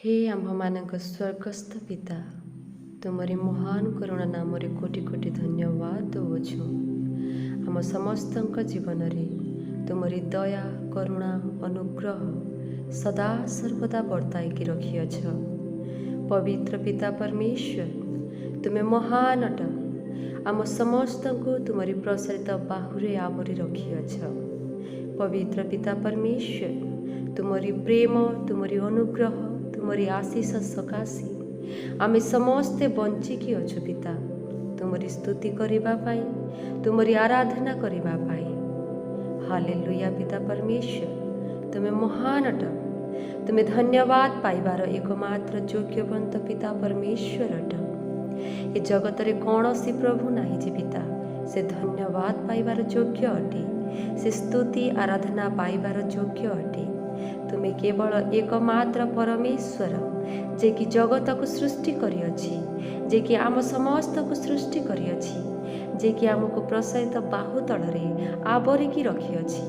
हे आम्भମାନଙ୍କ स्वर्गस्थ पिता, तुमरी महान करुणा नामरे कोटि कोटि धन्यवाद देउछु। आम समस्तଙ୍କ जीवनरे तुमरी दया करुणा अनुग्रह सदा सर्वदा वर्ताइकी रखिअछ। पवित्र पिता परमेश्वर, तुमे महान अट। आम समस्तଙ୍କୁ तुमरी प्रसारित बाहुरे आवरी रखिअछ। पवित्र पिता परमेश्वर, तुमरी प्रेम, तुमरी अनुग्रह, तुमरी आशीष सकाशे आमे समस्ते बंचिकी अछु पिता। तुमरी स्तुति करिबा पाई, तुमरी आराधना करिबा पाई। हालेलुया पिता परमेश्वर, तुमे महान अट। तुमे धन्यवाद पाइबार एकमात्र योग्यवंत पिता परमेश्वर अट। ए जगतरे कौनसी प्रभु नाही जे पिता से धन्यवाद पाइबार योग्य अटे, से स्तुति आराधना पाइबार योग्य अटे। तुमे केवल एकमात्र परमेश्वर जे कि जगत को सृष्टि करिअछि, जे कि आम समस्त को सृष्टि करिअछि, जे कि आमको प्रसारित बाहु तलरे आवरिकी रखिअछि।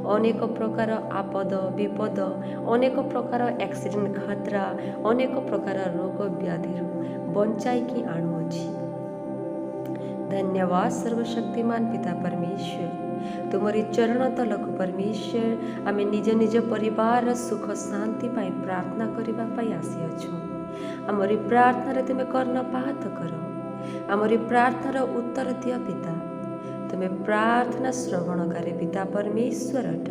अनेक प्रकार आपद विपद, अनेक प्रकार एक्सीडेंट खतरा, अनेक प्रकार रोग व्याधि बंचाइकी आणुअछि। धन्यवाद सर्वशक्तिमान पिता परमेश्वर, तुमरी चरण तलक परमेश्वर आमे निज निज परिवार सुख शांति पाई प्रार्थना करिबा पाई आसीअछु। आमरी प्रार्थना तुमे कर्णपात कर। आमरी प्रार्थना उत्तर दिया पिता। तुमे प्रार्थना श्रवणकारी पिता परमेश्वर अट।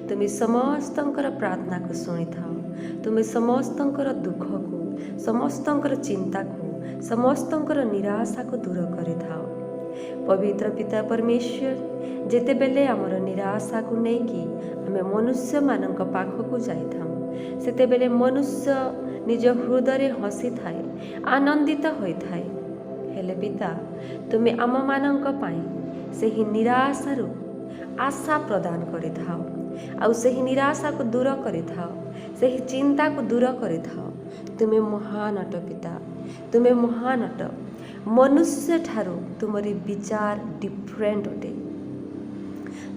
तुमे समस्तंकर प्रार्थना को सुनी थाओ। तुमे समस्तंकर दुख को, समस्तंकर चिंता को, समस्तंकर निराशा को दूर करि थाओ। पवित्र पिता परमेश्वर, जेते बेले आमर निराशा को नेकी आमे मनुष्य मानक पाखक जाई थाम, सेते बेले मनुष्य निज हृदय हसी थाए, आनंदित होई थाए। हेले पिता, तुमे आम मानक पाई सेही निराशारु आशा प्रदान करि थाओ, आउ सेही निराशा को दूर करि थाओ, सेही चिंता को दूर करि थाओ। तुमे महान अट पिता, तुमे महान अट। मनुष्य ठारू तुमरी विचार डिफरेंट अटे,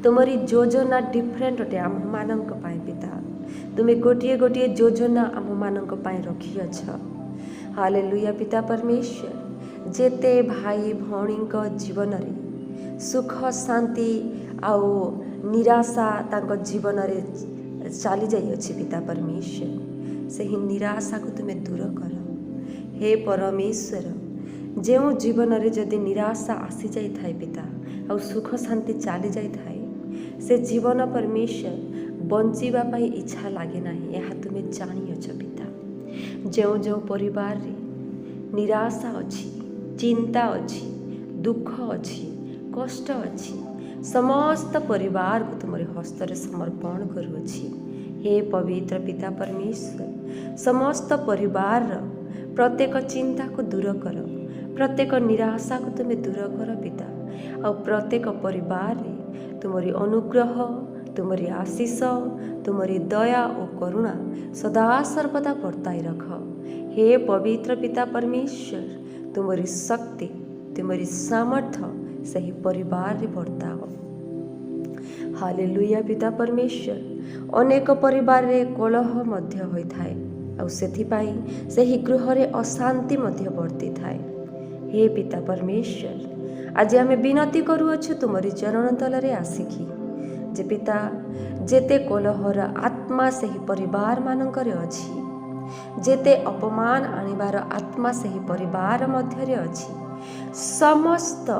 तुमरी योजना डिफरेंट अटे आम मानक पाई पिता। तुमे गोटिए गोटिए योजना आम मानक पाई रखिअछ। हालेलुया पिता परमेश्वर, जेते भाई भौणी जीवन रे सुख शांति आउ निराशा तांको जीवन रे चली जाई अछि पिता परमेश्वर, सेही निराशा को तुमे दूर कर। हे परमेश्वर, जेउ जीवन रे जदि निराशा आसी जाई थाए पिता, आउ सुख शांति चली जाई थाए, से जीवन परमेश्वर बंचिबा पाई इच्छा लागे नाही, यह तुमे जानिअछ पिता। जेउ जेउ परिवार रे निराशा अछि, चिंता अछि, दुख अछि, कष्ट अछि, समस्त परिवार को तुमरे हस्त रे समर्पण करूअछि। हे पवित्र पिता परमेश्वर, समस्त परिवार प्रत्येक चिंता को दूर कर, प्रत्येक निराशा को तुमे दूर कर पिता। और प्रत्येक परिवार रे तुमरी अनुग्रह, तुमरी आशीष, तुमरी दया और करुणा सदा सर्वदा वर्ताई रख। हे पवित्र पिता परमेश्वर, तुमरी शक्ति, तुमरी सामर्थ्य सही परिवार रे वर्ताओ। हालेलुया पिता परमेश्वर, अनेक परिवार रे कलह मध्य होई थाए, और सेथि पाई सही गृह रे अशांति मध्य वर्ती थाए। हे पिता परमेश्वर, आज आमे विनती करूअछु तुमरी चरण तलरे आसिकी, जे पिता जेते कलहर आत्मा सही परिवार मानकरे अछि, जेते अपमान आनिबार आत्मा सही परिवार मध्यरे अछि, समस्त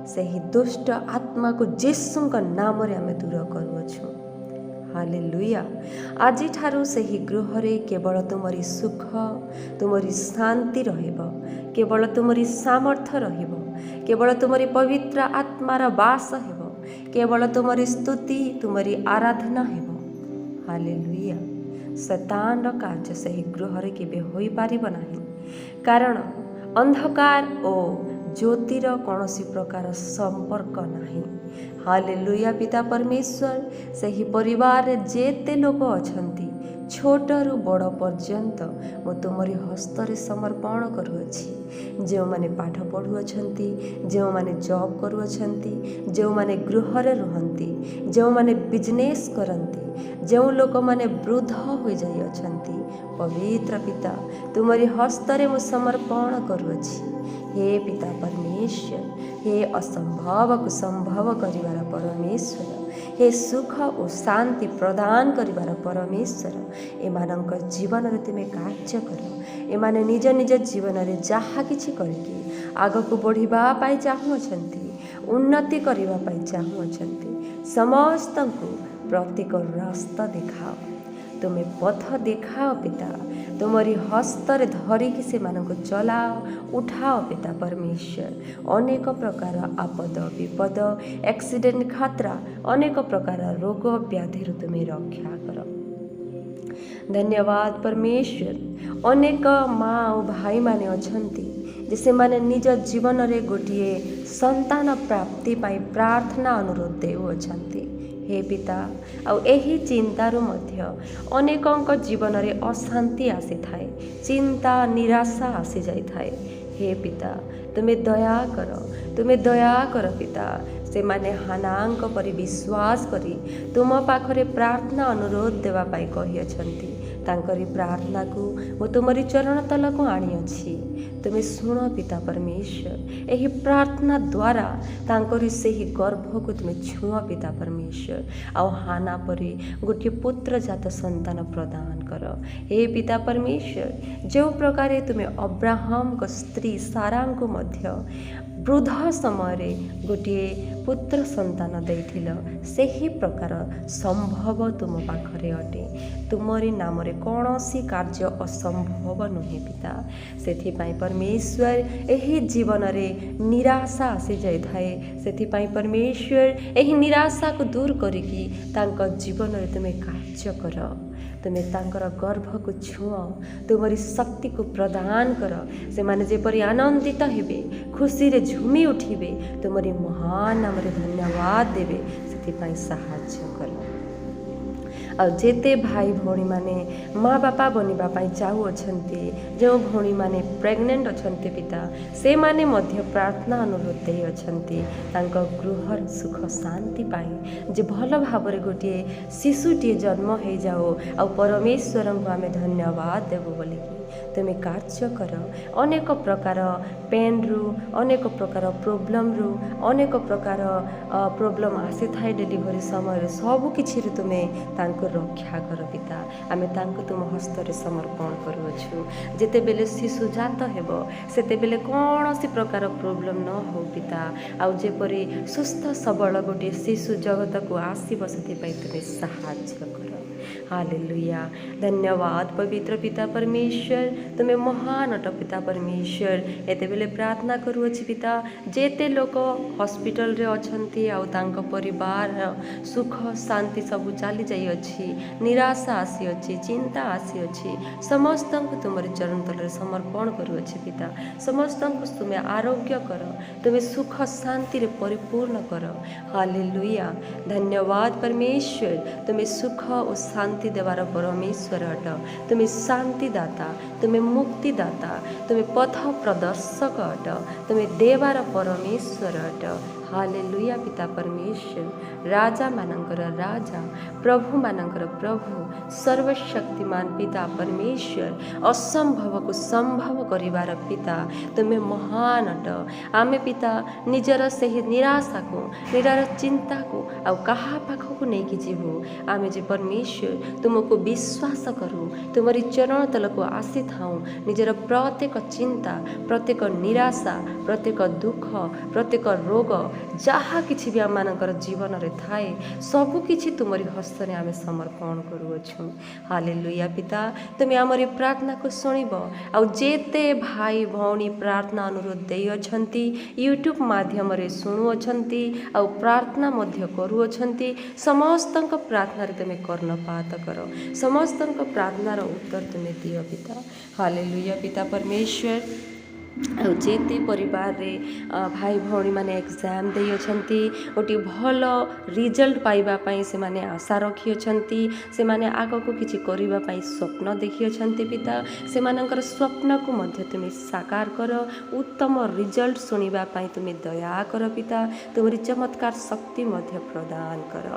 सही दुष्ट आत्मा को यीशुଙ୍କ नामरे आमे दूर करूअछु। हालेलुया। आज ठारू सही गृह रे केवल तुमरी सुख, तुमरी शांति रहिब, केवल तुमरी सामर्थ्य रहिब, केवल तुमरी पवित्र आत्मार वास हेब, केवल तुमरी स्तुति, तुमरी आराधना हेब। हालेलुया। शैतान र कार्य सही गृह रे केबे होई पारिब नाही, कारण अंधकार ओ ज्योतिर कौनसी प्रकार संपर्क नाही। हालेलुया पिता परमेश्वर, सही परिवार जेते लोक अछंती ଛୋଟରୁ ବଡ଼ ପର୍ଯ୍ୟନ୍ତ ମୁଁ ତୁମରି ହସ୍ତରେ ସମର୍ପଣ କରୁଅଛି। ଯେଉଁମାନେ ପାଠ ପଢ଼ୁଅଛନ୍ତି, ଯେଉଁମାନେ ଜବ୍ କରୁଅଛନ୍ତି, ଯେଉଁମାନେ ଗୃହରେ ରୁହନ୍ତି, ଯେଉଁମାନେ ବିଜନେସ୍ କରନ୍ତି, ଯେଉଁ ଲୋକମାନେ ବୃଦ୍ଧ ହୋଇଯାଇଅଛନ୍ତି, ପବିତ୍ର ପିତା ତୁମରି ହସ୍ତରେ ମୁଁ ସମର୍ପଣ କରୁଅଛି। हे पिता परमेश्वर, हे असंभवକୁ ସମ୍ଭବ କରିବାର ପରମେଶ୍ୱର, हे ସୁଖ ଓ ଶାନ୍ତି ପ୍ରଦାନ କରିବାର ପରମେଶ୍ୱର, ଏମାନଙ୍କ ଜୀବନରେ ତୁମେ କାର୍ଯ୍ୟ କର। ଏମାନେ ନିଜ ନିଜ ଜୀବନରେ ଯାହା କିଛି କରିକି ଆଗକୁ ବଢ଼ିବା ପାଇଁ ଚାହୁଁଅଛନ୍ତି, ଉନ୍ନତି କରିବା ପାଇଁ ଚାହୁଁଅଛନ୍ତି, ସମସ୍ତଙ୍କୁ ପ୍ରତ୍ୟେକ ରାସ୍ତା ଦେଖାଅ। ତୁମେ ପଥ ଦେଖାଅ ପିତା, ତୁମରି ହସ୍ତରେ ଧରିକି ସେମାନଙ୍କୁ ଚଲାଅ, ଉଠାଅ ପିତା परमेश्वर। ଅନେକ ପ୍ରକାର ଆପଦ ବିପଦ, ଆକ୍ସିଡେଣ୍ଟ ଖତରା, ଅନେକ ପ୍ରକାର ରୋଗ ବ୍ୟାଧିରୁ ତୁମେ ରକ୍ଷା କର। ଧନ୍ୟବାଦ परमेश्वर। ଅନେକ ମା ଓ ଭାଇମାନେ ଅଛନ୍ତି ଯେ ସେମାନେ ନିଜ ଜୀବନରେ ଗୋଟିଏ ସନ୍ତାନ ପ୍ରାପ୍ତି ପାଇଁ ପ୍ରାର୍ଥନା ଅନୁରୋଧ ଦେଉଅଛନ୍ତି। हे ପିତା, ଆଉ ଏହି ଚିନ୍ତାରୁ ମଧ୍ୟ ଅନେକଙ୍କ ଜୀବନରେ ଅଶାନ୍ତି ଆସିଥାଏ, ଚିନ୍ତା ନିରାଶା ଆସିଯାଇଥାଏ। हे ପିତା, ତୁମେ ଦୟାକର, ତୁମେ ଦୟାକର ପିତା। ସେମାନେ ହାନାଙ୍କ ପରି ବିଶ୍ୱାସ କରି ତୁମ ପାଖରେ ପ୍ରାର୍ଥନା ଅନୁରୋଧ ଦେବା ପାଇଁ କହିଅଛନ୍ତି। ତାଙ୍କରି ପ୍ରାର୍ଥନାକୁ ମୁଁ ତୁମରି ଚରଣ ତଳକୁ ଆଣିଅଛି। ତୁମେ ଶୁଣ ପିତା परमेश्वर। ଏହି ପ୍ରାର୍ଥନା ଦ୍ୱାରା ତାଙ୍କରି ସେହି ଗର୍ଭକୁ ତୁମେ ଛୁଅଁ ପିତା परमेश्वर। ଆଉ ହାନା ପରି ଗୋଟିଏ ପୁତ୍ରଜାତ ସନ୍ତାନ ପ୍ରଦାନ କର। हे ପିତା परमेश्वर, ଯେଉଁ ପ୍ରକାରେ ତୁମେ ଅବ୍ରାହମଙ୍କ ସ୍ତ୍ରୀ ସାରାଙ୍କୁ ମଧ୍ୟ ବୃଦ୍ଧ ସମୟରେ ଗୋଟିଏ ପୁତ୍ର ସନ୍ତାନ ଦେଇଥିଲ, ସେହି ପ୍ରକାର ସମ୍ଭବ ତୁମ ପାଖରେ ଅଟେ। ତୁମରି ନାମରେ କୌଣସି କାର୍ଯ୍ୟ ଅସମ୍ଭବ ନୁହେଁ ପିତା। ସେଥିପାଇଁ परमेश्वर ଏହି ଜୀବନରେ ନିରାଶା ଆସିଯାଇଥାଏ। ସେଥିପାଇଁ परमेश्वर ଏହି ନିରାଶାକୁ ଦୂର କରିକି ତାଙ୍କ ଜୀବନରେ ତୁମେ କାର୍ଯ୍ୟ କର। ତୁମେ ତାଙ୍କର ଗର୍ଭକୁ ଛୁଅଁ, ତୁମରି ଶକ୍ତିକୁ ପ୍ରଦାନ କର। ସେମାନେ ଯେପରି ଆନନ୍ଦିତ ହେବେ, ଖୁସିରେ ଝୁମି ଉଠିବେ, ତୁମରି ମହାନ ନାମରେ ଧନ୍ୟବାଦ ଦେବେ, ସେଥିପାଇଁ ସାହାଯ୍ୟ କର। ଆଉ ଯେତେ ଭାଇ ଭଉଣୀମାନେ ମା ବାପା ବନିବା ପାଇଁ ଚାହୁଁଅଛନ୍ତି, ଯେଉଁ ଭଉଣୀମାନେ ପ୍ରେଗନେଣ୍ଟ ଅଛନ୍ତି ପିତା, ସେମାନେ ମଧ୍ୟ ପ୍ରାର୍ଥନା ଅନୁରୋଧ ଦେଇଅଛନ୍ତି ତାଙ୍କ ଗୃହର ସୁଖ ଶାନ୍ତି ପାଇଁ, ଯେ ଭଲ ଭାବରେ ଗୋଟିଏ ଶିଶୁଟିଏ ଜନ୍ମ ହେଇଯାଉ, ଆଉ परमेश्वरଙ୍କୁ ଆମେ ଧନ୍ୟବାଦ ଦେବୁ ବୋଲିକି ତୁମେ କାର୍ଯ୍ୟ କର। ଅନେକ ପ୍ରକାର ପେନ୍ରୁ, ଅନେକ ପ୍ରକାର ପ୍ରୋବ୍ଲେମ୍ରୁ, ଅନେକ ପ୍ରକାର ପ୍ରୋବ୍ଲେମ୍ ଆସିଥାଏ ଡେଲିଭରି ସମୟରେ, ସବୁକିଛିରୁ ତୁମେ ତାଙ୍କୁ ରକ୍ଷା କର ପିତା। ଆମେ ତାଙ୍କୁ ତୁମ ହସ୍ତରେ ସମର୍ପଣ କରୁଅଛୁ। ଯେତେବେଳେ ଶିଶୁ ଜାତ ହେବ, ସେତେବେଳେ କୌଣସି ପ୍ରକାର ପ୍ରୋବ୍ଲେମ୍ ନ ହେଉ ପିତା। ଆଉ ଯେପରି ସୁସ୍ଥ ସବଳ ଗୋଟିଏ ଶିଶୁ ଜଗତକୁ ଆସିବ, ସେଥିପାଇଁ ତୁମେ ସାହାଯ୍ୟ କର। हालेलुया। धन्यवाद पवित्र पिता परमेश्वर, तुमे महान अट पिता परमेश्वर। एते बेले प्रार्थना करूअछि पिता, जेते लोक हॉस्पिटल रे अछंती आउ तांको परिवार सुख शांति सब चली जाई अछि, निराशा आसी अछि, चिंता आसी अछि, समस्त को तुमरे चरण तले समर्पण करूअछि पिता। समस्त को तुमे आरोग्य कर, तुमे सुख शांति रे परिपूर्ण कर। हालेलुया। धन्यवाद परमेश्वर, तुमे सुख और शांति देवार परमेश्वर अट। तुम्हें शांति दाता, तुम्हें मुक्ति दाता, तुम्हें पथ प्रदर्शक अट, तुम्हें देवार परमेश्वर अट। हालेलुया पिता परमेश्वर, राजा मानकर राजा, प्रभु मानकर प्रभु, सर्वशक्तिमान पिता परमेश्वर, असंभव को संभव करिवार पिता तुम्हें महान अट। आमे पिता निजर से निराशा को, निरार चिंता को आउ कहा पाखक नहीं कि जीवु, आमे जे परमेश्वर तुमको विश्वास करूँ, तुमरी चरण तल को आसी थाऊँ, निजर प्रत्येक चिंता, प्रत्येक निराशा, प्रत्येक दुख, प्रत्येक रोग जहाँ किछि भी आमମାନଙ୍କର ଜୀବନରେ ଥାଏ, ସବୁ କିଛି ତୁମରି ହସ୍ତରେ ଆମେ ସମର୍ପଣ କରୁଅଛୁ। ହାଲେଲୁୟା ପିତା, ତୁମେ ଆମରି ପ୍ରାର୍ଥନାକୁ ଶୁଣିବ। ଆଉ ଯେତେ ଭାଇ ଭଉଣୀ ପ୍ରାର୍ଥନା ଅନୁରୋଧ ଦେଇଅଛନ୍ତି, ୟୁଟ୍ୟୁବ୍ ମାଧ୍ୟମରେ ଶୁଣୁଅଛନ୍ତି, ଆଉ ପ୍ରାର୍ଥନା ମଧ୍ୟ କରୁଅଛନ୍ତି, ସମସ୍ତଙ୍କ ପ୍ରାର୍ଥନାରେ ତୁମେ କର୍ଣ୍ଣପାତ କର, ସମସ୍ତଙ୍କ ପ୍ରାର୍ଥନାର ଉତ୍ତର ତୁମେ ଦିଅ ପିତା। हालेलुया पिता परमेश्वर, जेते परिवार रे भाई भौणी माने एग्जाम दे अछंती गोटे भल रिजल्ट पाइबा पई से माने आशा रखी अछंती से माने आगो को किछि करिबा पई स्वप्न देखि अछंती पिता से मानकर स्वप्न को मध्य तुमे साकार कर उत्तम रिजल्ट सुनिबा पई तुमे दया कर पिता तुमरी चमत्कार शक्ति मध्य प्रदान कर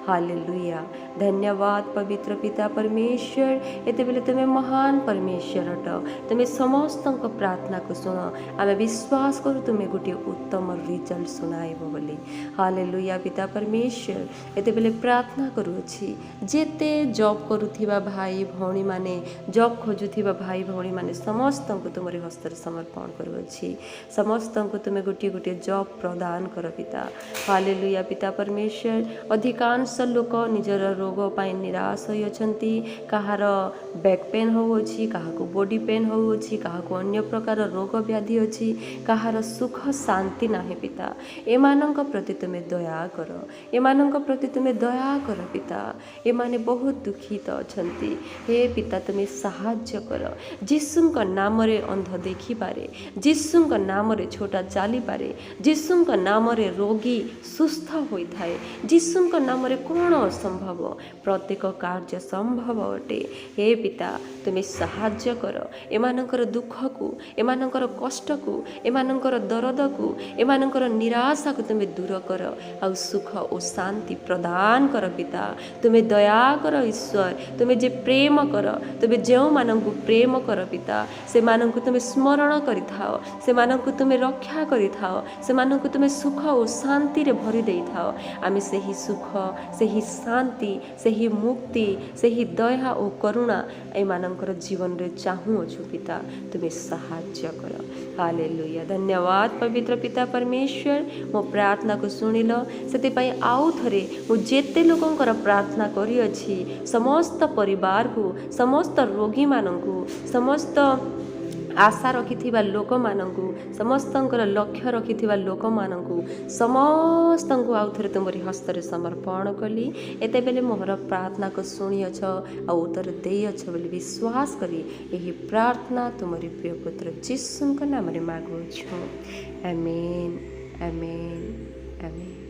हालेलुया धन्यवाद पवित्र पिता परमेश्वर एते बेले तुमे महान परमेश्वर हट तुमे समस्त प्रार्थना को सुन आमे विश्वास करूँ तुम्हें गोटे उत्तम रिजल्ट सुनाइब बोली हालेलुया पिता परमेश्वर एते बेले प्रार्थना करूँछि जेते जॉब करुथिबा भाई भौणी माने जॉब खोजुथिबा भाई भौणी माने समस्त को तुमरे हस्तर समर्पण करूँछि समस्त को तुम्हें गोटे गोटे जॉब प्रदान कर पिता हालेलुया पिता परमेश्वर अधिकांश लोक निजर रोग पाई निराश होई अछंती कहार बैक पेन होउछि काहाको बॉडी पेन होउछि काहाको अन्य प्रकार रोग व्याधि अच्छी कहार सुख शांति नाही पिता एमानंक प्रति तुमे दया कर एमानंक प्रति तुमे दया कर पिता एमाने बहुत दुखित अछंती हे पिता तुमे सहाय्य कर जीसुंक नाम रे अंध देखि पारे जीसुंक नाम रे छोटा चाली पारे जीसुंक नाम रे रोगी सुस्थ होई थाए जीसुंक नाम रे कोन असंभव प्रत्येक कार्य संभव अटे हे पिता तुमे सहाय्य कर एमानंकर दुख को एमानंकर कष्ट को एमानंकर दर्द को एमानंकर निराशा को तुम्हें दूर कर आ सुख और शांति प्रदान कर पिता तुम्हें दया कर ईश्वर तुम्हें जे प्रेम कर तुम्हें जो मानंकु प्रेम कर पिता से मानंकु तुम्हें स्मरण करि थाओ से मानंकु तुम्हें रक्षा करि थाओ से मानंकु तुम्हें सुख और शांति रे भरि देई थाओ आमे सेही सुख सेही शांति सेही मुक्ति सेही दया और करुणा एमानंकर जीवन रे चाहू अछु पिता तुम्हें सहाय्य कर हालेलुया धन्यवाद पवित्र पिता परमेश्वर मो प्रार्थना को सुनिल से आउ थरे मु जेते लोकंकर प्रार्थना करी अछि समस्त परिवार को समस्त रोगी मानंकु समस्त आशा रखिथिबा लोक मानंकु समस्तंकर लक्ष्य रखिथिबा लोक मानंकु समस्तंकु आउ थरे तुमरी हस्ତରେ समर्पण कली एते बेले मोहर प्रार्थना को सुनी अछ आ उत्तर देई अछ बोली विश्वास करी एही प्रार्थना तुमरी प्रिय पुत्र यीशुଙ୍କ नाम रे मागु छु आमेन आमेन आमेन।